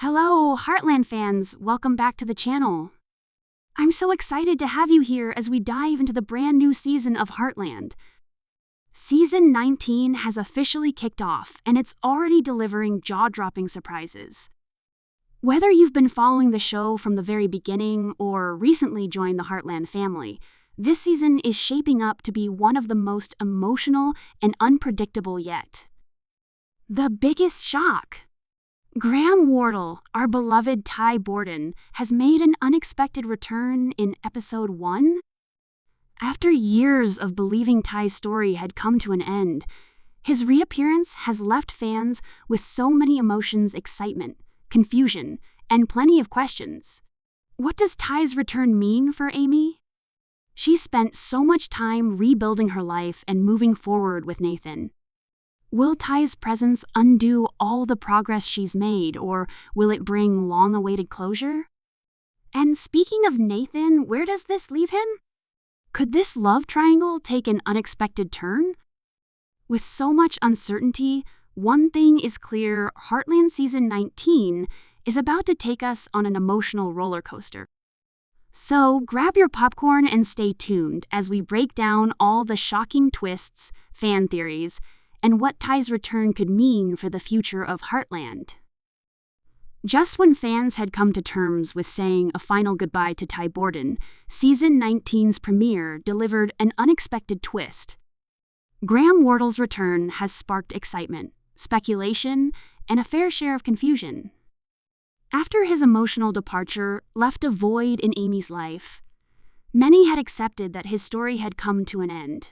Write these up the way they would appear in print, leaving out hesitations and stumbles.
Hello, Heartland fans. Welcome back to the channel. I'm so excited to have you here as we dive into the brand new season of Heartland. Season 19 has officially kicked off, and it's already delivering jaw-dropping surprises. Whether you've been following the show from the very beginning or recently joined the Heartland family, this season is shaping up to be one of the most emotional and unpredictable yet. The biggest shock. Wardle, our beloved Borden, has made an unexpected return in episode 1. After years of believing Ty's story had come to an end, his reappearance has left fans with so many emotions: excitement, confusion, and plenty of questions. What does Ty's return mean for Amy? She spent so much time rebuilding her life and moving forward with Nathan. Will Ty's presence undo all the progress she's made, or will it bring long-awaited closure? And speaking of Nathan, where does this leave him? Could this love triangle take an unexpected turn? With so much uncertainty, one thing is clear: Heartland Season 19 is about to take us on an emotional roller coaster. So grab your popcorn and stay tuned as we break down all the shocking twists, fan theories, and what Ty's return could mean for the future of Heartland. Just when fans had come to terms with saying a final goodbye to Ty Borden, Season 19's premiere delivered an unexpected twist. Wardle's return has sparked excitement, speculation, and a fair share of confusion. After his emotional departure left a void in Amy's life, many had accepted that his story had come to an end.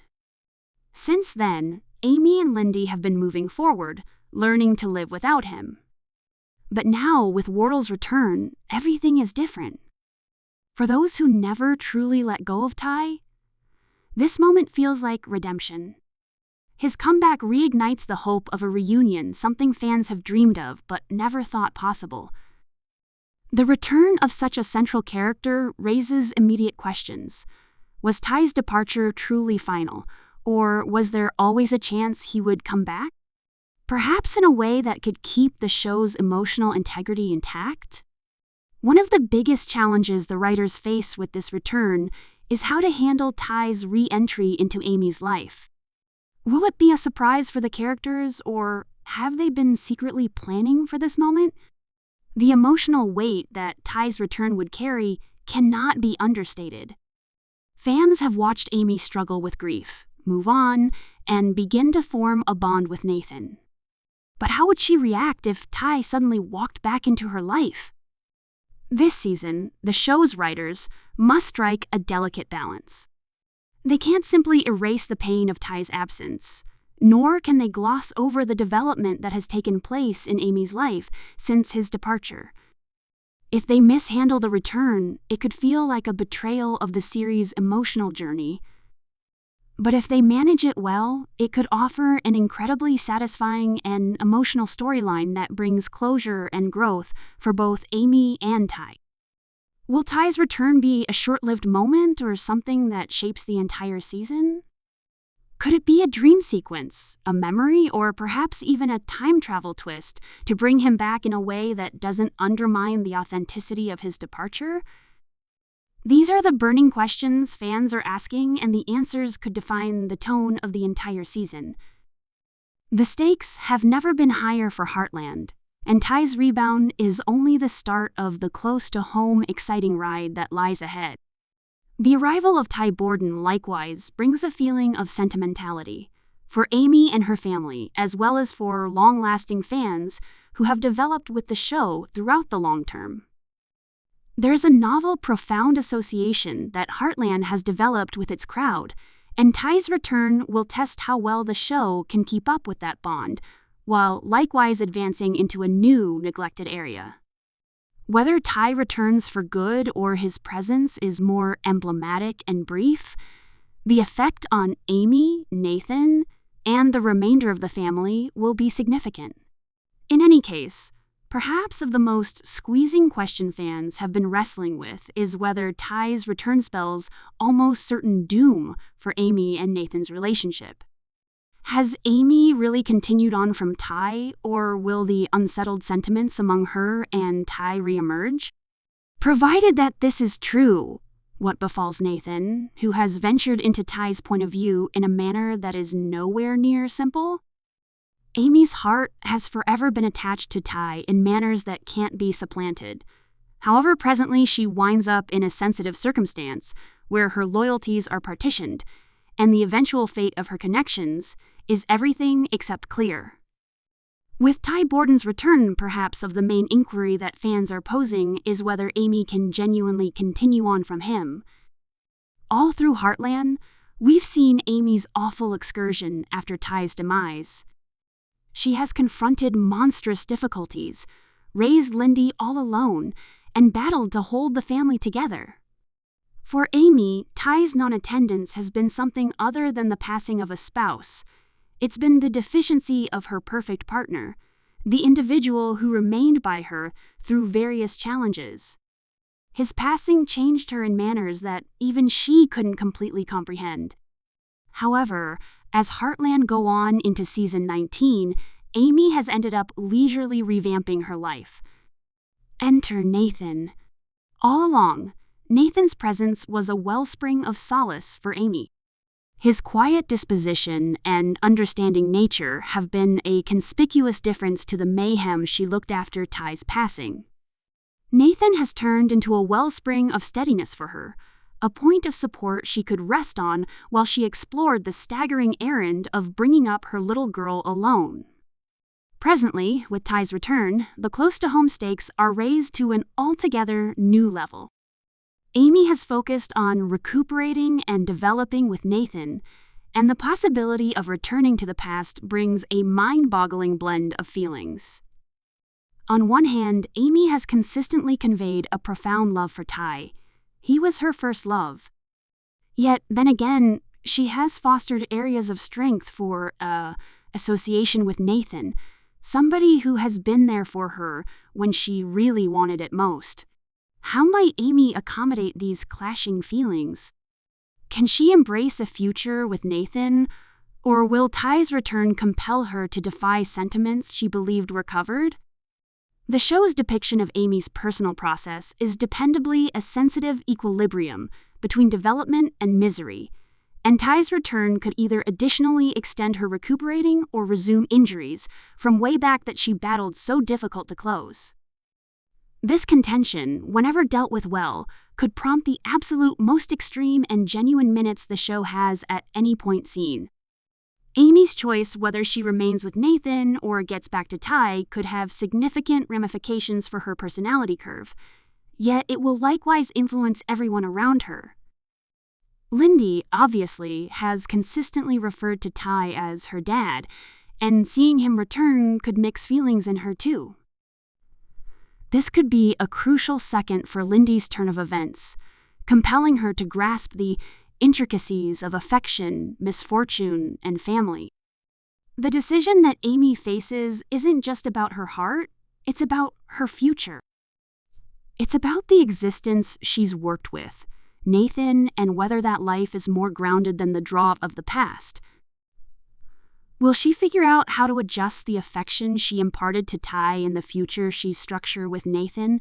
Since then, Amy and Lindy have been moving forward, learning to live without him. But now, with Wardle's return, everything is different. For those who never truly let go of Ty, this moment feels like redemption. His comeback reignites the hope of a reunion, something fans have dreamed of but never thought possible. The return of such a central character raises immediate questions. Was Ty's departure truly final? Or was there always a chance he would come back? Perhaps in a way that could keep the show's emotional integrity intact? One of the biggest challenges the writers face with this return is how to handle Ty's re-entry into Amy's life. Will it be a surprise for the characters, or have they been secretly planning for this moment? The emotional weight that Ty's return would carry cannot be understated. Fans have watched Amy struggle with grief, move on, and begin to form a bond with Nathan. But how would she react if Ty suddenly walked back into her life? This season, the show's writers must strike a delicate balance. They can't simply erase the pain of Ty's absence, nor can they gloss over the development that has taken place in Amy's life since his departure. If they mishandle the return, it could feel like a betrayal of the series' emotional journey. But if they manage it well, it could offer an incredibly satisfying and emotional storyline that brings closure and growth for both Amy and Ty. Will Ty's return be a short-lived moment or something that shapes the entire season? Could it be a dream sequence, a memory, or perhaps even a time travel twist to bring him back in a way that doesn't undermine the authenticity of his departure? These are the burning questions fans are asking, and the answers could define the tone of the entire season. The stakes have never been higher for Heartland, and Ty's rebound is only the start of the close-to-home exciting ride that lies ahead. The arrival of Ty Borden likewise brings a feeling of sentimentality for Amy and her family, as well as for long-lasting fans who have developed with the show throughout the long term. There's a novel, profound association that Heartland has developed with its crowd, and Ty's return will test how well the show can keep up with that bond, while likewise advancing into a new, neglected area. Whether Ty returns for good or his presence is more emblematic and brief, the effect on Amy, Nathan, and the remainder of the family will be significant. In any case, perhaps of the most squeezing question fans have been wrestling with is whether Ty's return spells almost certain doom for Amy and Nathan's relationship. Has Amy really continued on from Ty, or will the unsettled sentiments among her and Ty reemerge? Provided that this is true, what befalls Nathan, who has ventured into Ty's point of view in a manner that is nowhere near simple? Amy's heart has forever been attached to Ty in manners that can't be supplanted. However, presently she winds up in a sensitive circumstance where her loyalties are partitioned, and the eventual fate of her connections is everything except clear. With Ty Borden's return, perhaps of the main inquiry that fans are posing is whether Amy can genuinely continue on from him. All through Heartland, we've seen Amy's awful excursion after Ty's demise. She has confronted monstrous difficulties, raised Lindy all alone, and battled to hold the family together. For Amy, Ty's non-attendance has been something other than the passing of a spouse. It's been the deficiency of her perfect partner, the individual who remained by her through various challenges. His passing changed her in manners that even she couldn't completely comprehend. However, as Heartland go on into season 19, Amy has ended up leisurely revamping her life. Enter Nathan. All along, Nathan's presence was a wellspring of solace for Amy. His quiet disposition and understanding nature have been a conspicuous difference to the mayhem she looked after Ty's passing. Nathan has turned into a wellspring of steadiness for her, a point of support she could rest on while she explored the staggering errand of bringing up her little girl alone. Presently, with Ty's return, the close-to-home stakes are raised to an altogether new level. Amy has focused on recuperating and developing with Nathan, and the possibility of returning to the past brings a mind-boggling blend of feelings. On one hand, Amy has consistently conveyed a profound love for Ty. He was her first love. Yet, then again, she has fostered areas of strength for association with Nathan, somebody who has been there for her when she really wanted it most. How might Amy accommodate these clashing feelings? Can she embrace a future with Nathan, or will Ty's return compel her to defy sentiments she believed were covered? The show's depiction of Amy's personal process is dependably a sensitive equilibrium between development and misery, and Ty's return could either additionally extend her recuperating or resume injuries from way back that she battled so difficult to close. This contention, whenever dealt with well, could prompt the absolute most extreme and genuine minutes the show has at any point seen. Amy's choice whether she remains with Nathan or gets back to Ty could have significant ramifications for her personality curve, yet it will likewise influence everyone around her. Lindy, obviously, has consistently referred to Ty as her dad, and seeing him return could mix feelings in her too. This could be a crucial second for Lindy's turn of events, compelling her to grasp the intricacies of affection, misfortune, and family. The decision that Amy faces isn't just about her heart, it's about her future. It's about the existence she's worked with, Nathan, and whether that life is more grounded than the draw of the past. Will she figure out how to adjust the affection she imparted to Ty in the future she structure with Nathan,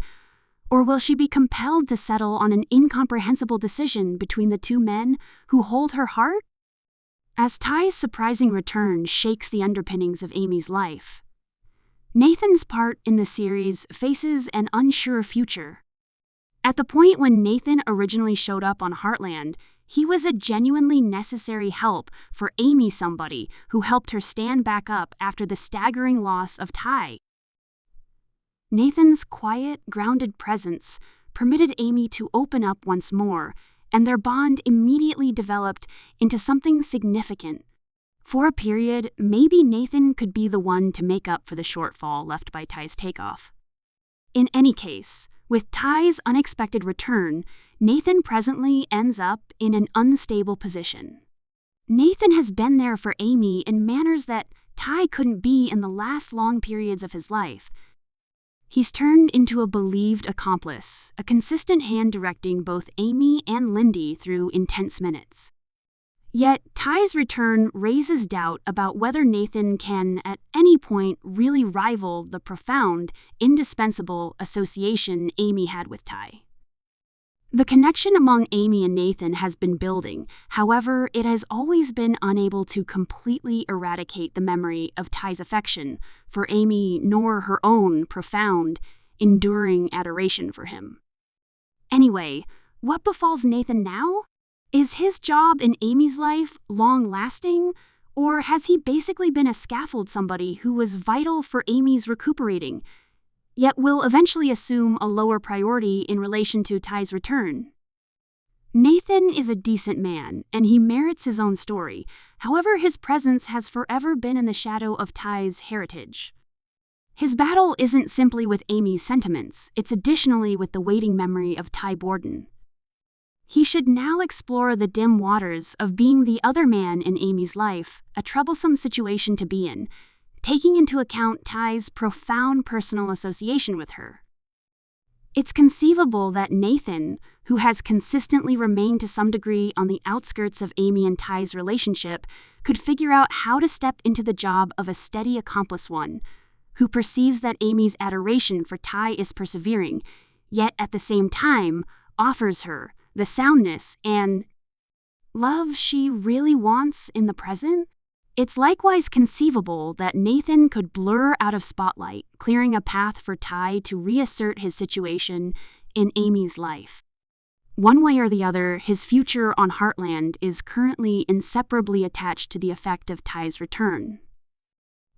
or will she be compelled to settle on an incomprehensible decision between the two men who hold her heart? As Ty's surprising return shakes the underpinnings of Amy's life, Nathan's part in the series faces an unsure future. At the point when Nathan originally showed up on Heartland, he was a genuinely necessary help for Amy, somebody who helped her stand back up after the staggering loss of Ty. Nathan's quiet, grounded presence permitted Amy to open up once more, and their bond immediately developed into something significant. For a period, maybe Nathan could be the one to make up for the shortfall left by Ty's takeoff. In any case, with Ty's unexpected return, Nathan presently ends up in an unstable position. Nathan has been there for Amy in manners that Ty couldn't be in the last long periods of his life. He's turned into a believed accomplice, a consistent hand directing both Amy and Lindy through intense minutes. Yet, Ty's return raises doubt about whether Nathan can, at any point, really rival the profound, indispensable association Amy had with Ty. The connection among Amy and Nathan has been building, however, it has always been unable to completely eradicate the memory of Ty's affection for Amy nor her own profound, enduring adoration for him. Anyway, what befalls Nathan now? Is his job in Amy's life long-lasting, or has he basically been a scaffold somebody who was vital for Amy's recuperating, yet will eventually assume a lower priority in relation to Ty's return? Nathan is a decent man, and he merits his own story. However, his presence has forever been in the shadow of Ty's heritage. His battle isn't simply with Amy's sentiments, it's additionally with the waiting memory of Ty Borden. He should now explore the dim waters of being the other man in Amy's life, a troublesome situation to be in, taking into account Ty's profound personal association with her. It's conceivable that Nathan, who has consistently remained to some degree on the outskirts of Amy and Ty's relationship, could figure out how to step into the job of a steady accomplice one, who perceives that Amy's adoration for Ty is persevering, yet at the same time offers her the soundness and love she really wants in the present. It's likewise conceivable that Nathan could blur out of spotlight, clearing a path for Ty to reassert his situation in Amy's life. One way or the other, his future on Heartland is currently inseparably attached to the effect of Ty's return.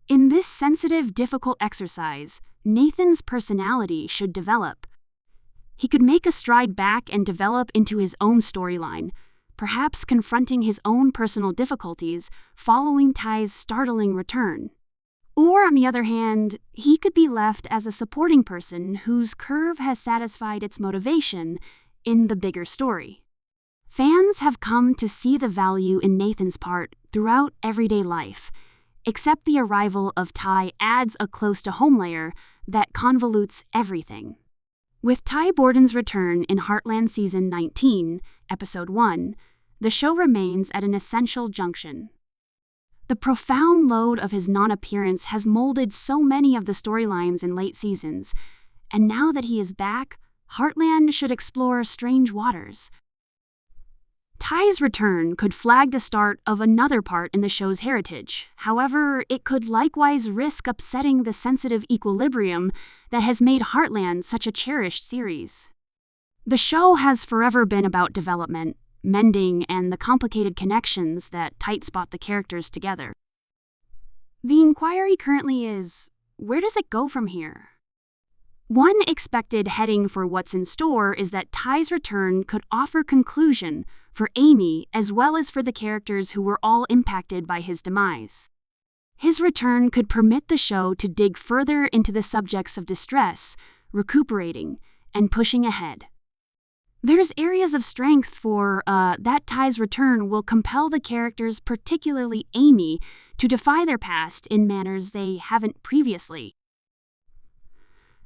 In this sensitive, difficult exercise, Nathan's personality should develop. He could make a stride back and develop into his own storyline, perhaps confronting his own personal difficulties following Ty's startling return. Or, on the other hand, he could be left as a supporting person whose curve has satisfied its motivation in the bigger story. Fans have come to see the value in Nathan's part throughout everyday life, except the arrival of Ty adds a close-to-home layer that convolutes everything. With Ty Borden's return in Heartland Season 19, Episode 1, the show remains at an essential junction. The profound load of his non-appearance has molded so many of the storylines in late seasons, and now that he is back, Heartland should explore strange waters. Ty's return could flag the start of another part in the show's heritage. However, it could likewise risk upsetting the sensitive equilibrium that has made Heartland such a cherished series. The show has forever been about development, mending, and the complicated connections that tight spot the characters together. The inquiry currently is, where does it go from here? One expected heading for what's in store is that Ty's return could offer conclusion for Amy as well as for the characters who were all impacted by his demise. His return could permit the show to dig further into the subjects of distress, recuperating, and pushing ahead. There's areas of strength for that Ty's return will compel the characters, particularly Amy, to defy their past in manners they haven't previously.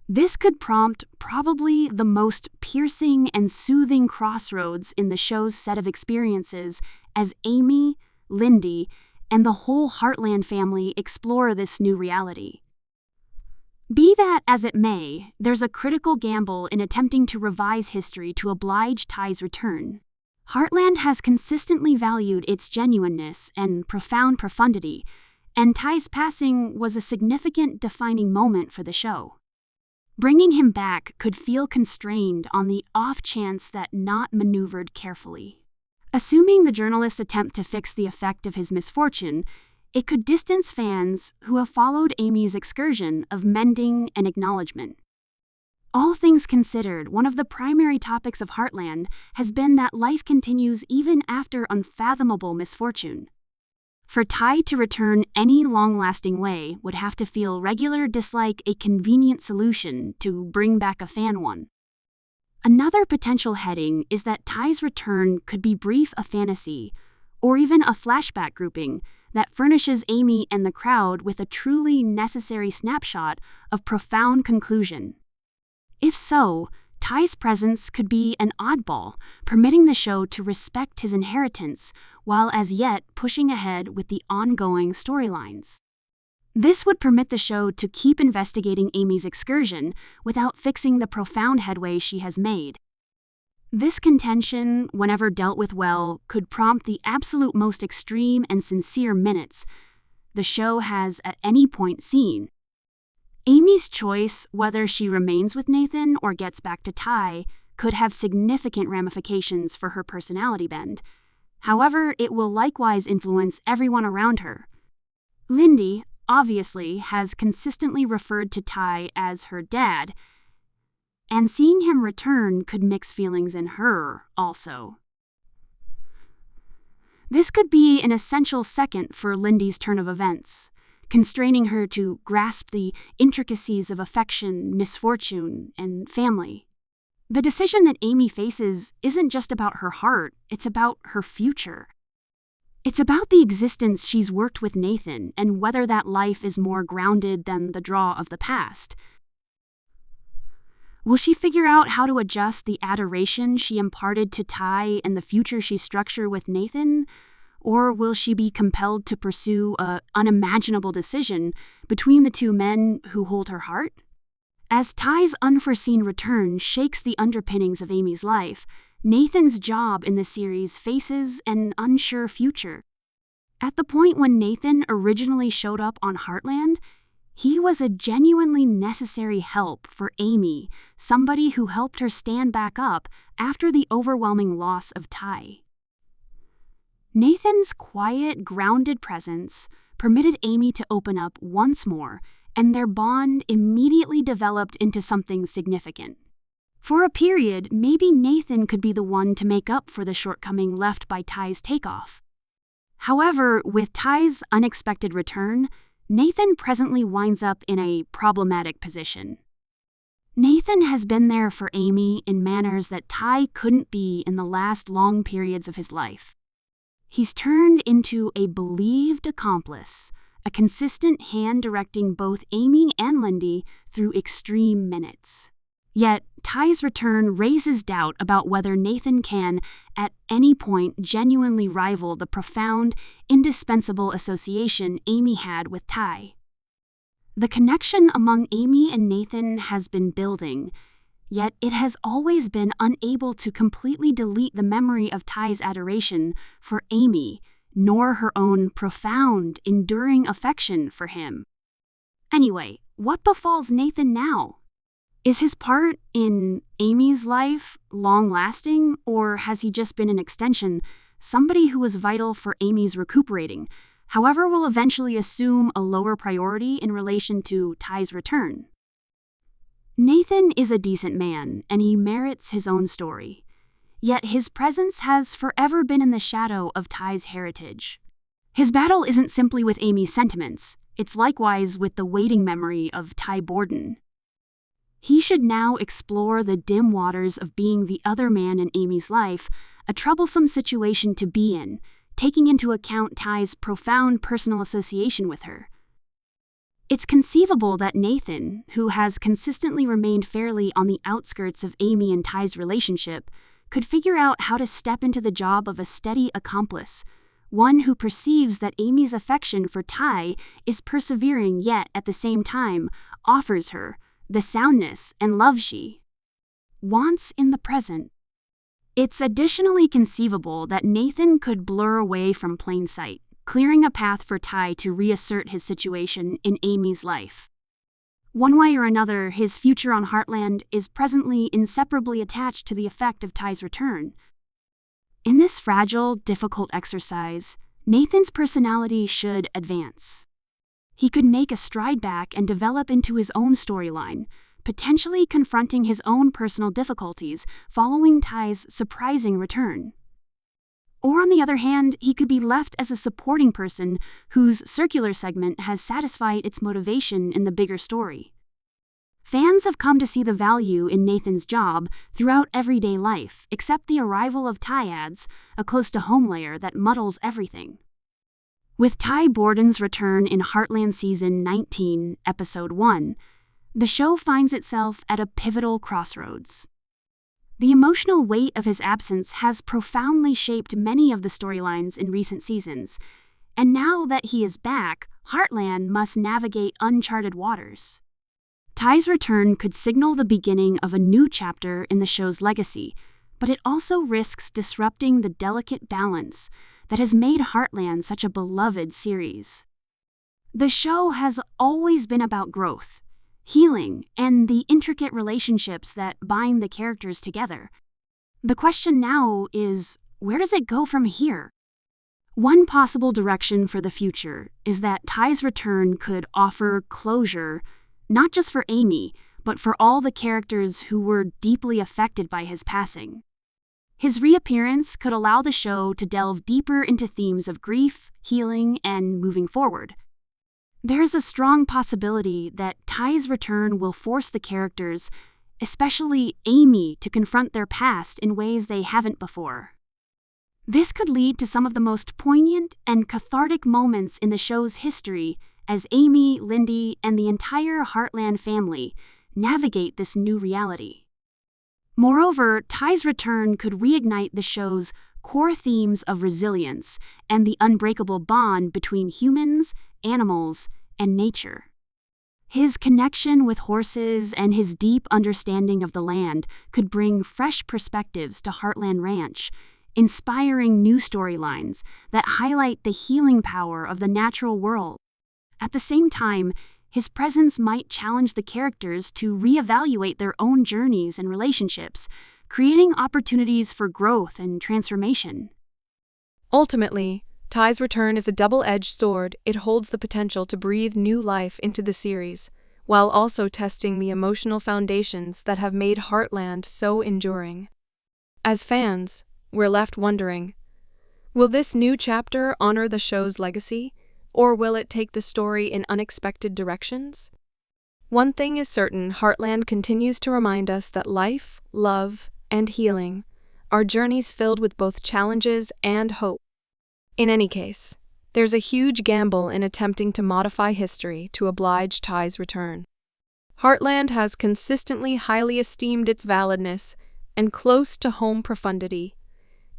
This could prompt probably the most piercing and soothing crossroads in the show's set of experiences as Amy, Lindy, and the whole Heartland family explore this new reality. Be that as it may, there's a critical gamble in attempting to revise history to oblige Ty's return. Heartland has consistently valued its genuineness and profound profundity, and Ty's passing was a significant defining moment for the show. Bringing him back could feel constrained on the off chance that not maneuvered carefully. Assuming the journalist's attempt to fix the effect of his misfortune, it could distance fans who have followed Amy's excursion of mending and acknowledgement. All things considered, one of the primary topics of Heartland has been that life continues even after unfathomable misfortune. For Ty to return any long-lasting way would have to feel regular dislike a convenient solution to bring back a fan one. Another potential heading is that Ty's return could be brief a fantasy, or even a flashback grouping that furnishes Amy and the crowd with a truly necessary snapshot of profound conclusion. If so, Ty's presence could be an oddball, permitting the show to respect his inheritance while as yet pushing ahead with the ongoing storylines. This would permit the show to keep investigating Amy's excursion without fixing the profound headway she has made. This contention, whenever dealt with well, could prompt the absolute most extreme and sincere minutes the show has at any point seen. Amy's choice, whether she remains with Nathan or gets back to Ty, could have significant ramifications for her personality bend. However, it will likewise influence everyone around her. Lindy, obviously, has consistently referred to Ty as her dad, and seeing him return could mix feelings in her, also. This could be an essential second for Lindy's turn of events, constraining her to grasp the intricacies of affection, misfortune, and family. The decision that Amy faces isn't just about her heart, it's about her future. It's about the existence she's worked with Nathan and whether that life is more grounded than the draw of the past. Will she figure out how to adjust the adoration she imparted to Ty and the future she structures with Nathan? Or will she be compelled to pursue an unimaginable decision between the two men who hold her heart? As Ty's unforeseen return shakes the underpinnings of Amy's life, Nathan's job in the series faces an unsure future. At the point when Nathan originally showed up on Heartland, he was a genuinely necessary help for Amy, somebody who helped her stand back up after the overwhelming loss of Ty. Nathan's quiet, grounded presence permitted Amy to open up once more, and their bond immediately developed into something significant. For a period, maybe Nathan could be the one to make up for the shortcoming left by Ty's takeoff. However, with Ty's unexpected return, Nathan presently winds up in a problematic position. Nathan has been there for Amy in manners that Ty couldn't be in the last long periods of his life. He's turned into a believed accomplice, a consistent hand directing both Amy and Lindy through extreme minutes. Yet, Ty's return raises doubt about whether Nathan can, at any point, genuinely rival the profound, indispensable association Amy had with Ty. The connection among Amy and Nathan has been building, yet it has always been unable to completely delete the memory of Ty's adoration for Amy, nor her own profound, enduring affection for him. Anyway, what befalls Nathan now? Is his part in Amy's life long-lasting, or has he just been an extension, somebody who was vital for Amy's recuperating, however will eventually assume a lower priority in relation to Ty's return? Nathan is a decent man, and he merits his own story. Yet his presence has forever been in the shadow of Ty's heritage. His battle isn't simply with Amy's sentiments, it's likewise with the waiting memory of Ty Borden. He should now explore the dim waters of being the other man in Amy's life, a troublesome situation to be in, taking into account Ty's profound personal association with her. It's conceivable that Nathan, who has consistently remained fairly on the outskirts of Amy and Ty's relationship, could figure out how to step into the job of a steady accomplice, one who perceives that Amy's affection for Ty is persevering yet at the same time offers her the soundness and love she wants in the present. It's additionally conceivable that Nathan could blur away from plain sight, clearing a path for Ty to reassert his situation in Amy's life. One way or another, his future on Heartland is presently inseparably attached to the effect of Ty's return. In this fragile, difficult exercise, Nathan's personality should advance. He could make a stride back and develop into his own storyline, potentially confronting his own personal difficulties following Ty's surprising return. Or on the other hand, he could be left as a supporting person whose circular segment has satisfied its motivation in the bigger story. Fans have come to see the value in Nathan's job throughout everyday life, except the arrival of Ty adds a close-to-home layer that muddles everything. With Ty Borden's return in Heartland Season 19, Episode 1, the show finds itself at a pivotal crossroads. The emotional weight of his absence has profoundly shaped many of the storylines in recent seasons, and now that he is back, Heartland must navigate uncharted waters. Ty's return could signal the beginning of a new chapter in the show's legacy, but it also risks disrupting the delicate balance that has made Heartland such a beloved series. The show has always been about growth, healing, and the intricate relationships that bind the characters together. The question now is, where does it go from here? One possible direction for the future is that Ty's return could offer closure, not just for Amy, but for all the characters who were deeply affected by his passing. His reappearance could allow the show to delve deeper into themes of grief, healing, and moving forward. There's a strong possibility that Ty's return will force the characters, especially Amy, to confront their past in ways they haven't before. This could lead to some of the most poignant and cathartic moments in the show's history as Amy, Lindy, and the entire Heartland family navigate this new reality. Moreover, Ty's return could reignite the show's core themes of resilience and the unbreakable bond between humans, animals, and nature. His connection with horses and his deep understanding of the land could bring fresh perspectives to Heartland Ranch, inspiring new storylines that highlight the healing power of the natural world. At the same time, his presence might challenge the characters to reevaluate their own journeys and relationships, creating opportunities for growth and transformation. Ultimately, Ty's return is a double-edged sword. It holds the potential to breathe new life into the series, while also testing the emotional foundations that have made Heartland so enduring. As fans, we're left wondering, will this new chapter honor the show's legacy, or will it take the story in unexpected directions? One thing is certain, Heartland continues to remind us that life, love, and healing are journeys filled with both challenges and hope. In any case, there's a huge gamble in attempting to modify history to oblige Ty's return. Heartland has consistently highly esteemed its validness and close to home profundity,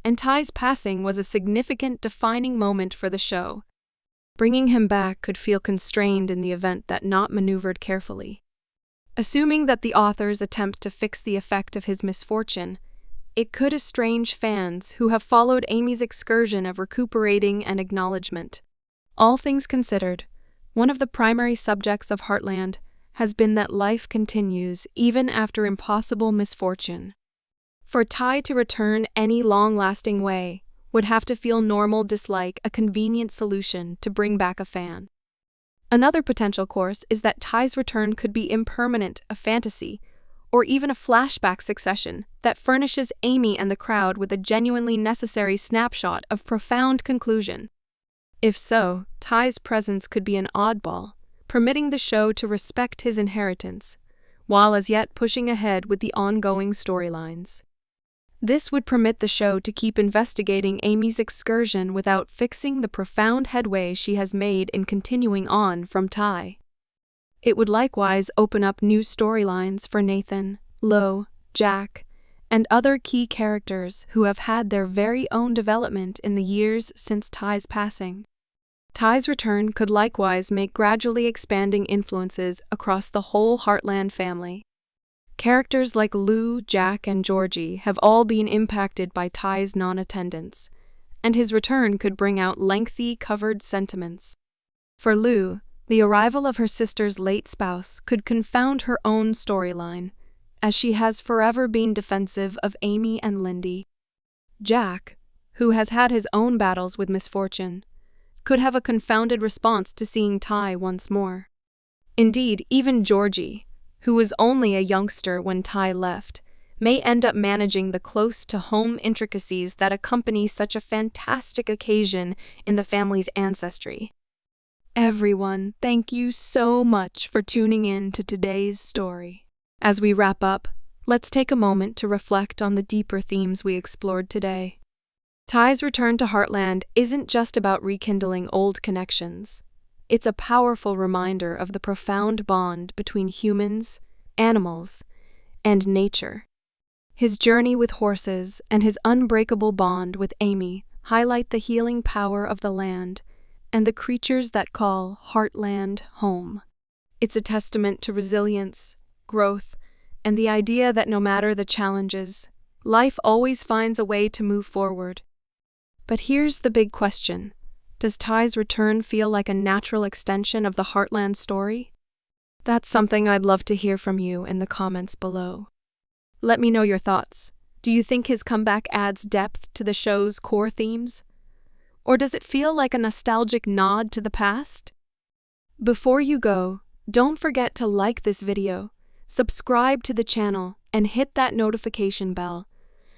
and Ty's passing was a significant defining moment for the show. Bringing him back could feel constrained in the event that not maneuvered carefully. Assuming that the authors attempt to fix the effect of his misfortune, it could estrange fans who have followed Amy's excursion of recuperating and acknowledgement. All things considered, one of the primary subjects of Heartland has been that life continues even after impossible misfortune. For Ty to return any long-lasting way would have to feel normal dislike a convenient solution to bring back a fan. Another potential course is that Ty's return could be impermanent, a fantasy, or even a flashback succession that furnishes Amy and the crowd with a genuinely necessary snapshot of profound conclusion. If so, Ty's presence could be an oddball, permitting the show to respect his inheritance, while as yet pushing ahead with the ongoing storylines. This would permit the show to keep investigating Amy's excursion without fixing the profound headway she has made in continuing on from Ty. It would likewise open up new storylines for Nathan, Lo, Jack, and other key characters who have had their very own development in the years since Ty's passing. Ty's return could likewise make gradually expanding influences across the whole Heartland family. Characters like Lou, Jack, and Georgie have all been impacted by Ty's non-attendance, and his return could bring out lengthy, covered sentiments. For Lou, the arrival of her sister's late spouse could confound her own storyline, as she has forever been defensive of Amy and Lindy. Jack, who has had his own battles with misfortune, could have a confounded response to seeing Ty once more. Indeed, even Georgie, who was only a youngster when Ty left, may end up managing the close-to-home intricacies that accompany such a fantastic occasion in the family's ancestry. Everyone, thank you so much for tuning in to today's story. As we wrap up, let's take a moment to reflect on the deeper themes we explored today. Ty's return to Heartland isn't just about rekindling old connections. It's a powerful reminder of the profound bond between humans, animals, and nature. His journey with horses and his unbreakable bond with Amy highlight the healing power of the land and the creatures that call Heartland home. It's a testament to resilience, growth, and the idea that no matter the challenges, life always finds a way to move forward. But here's the big question. Does Ty's return feel like a natural extension of the Heartland story? That's something I'd love to hear from you in the comments below. Let me know your thoughts. Do you think his comeback adds depth to the show's core themes? Or does it feel like a nostalgic nod to the past? Before you go, don't forget to like this video, subscribe to the channel, and hit that notification bell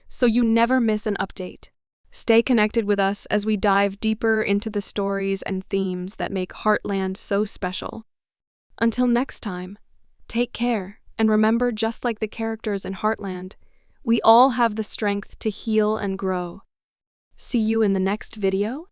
so you never miss an update. Stay connected with us as we dive deeper into the stories and themes that make Heartland so special. Until next time, take care, and remember, just like the characters in Heartland, we all have the strength to heal and grow. See you in the next video.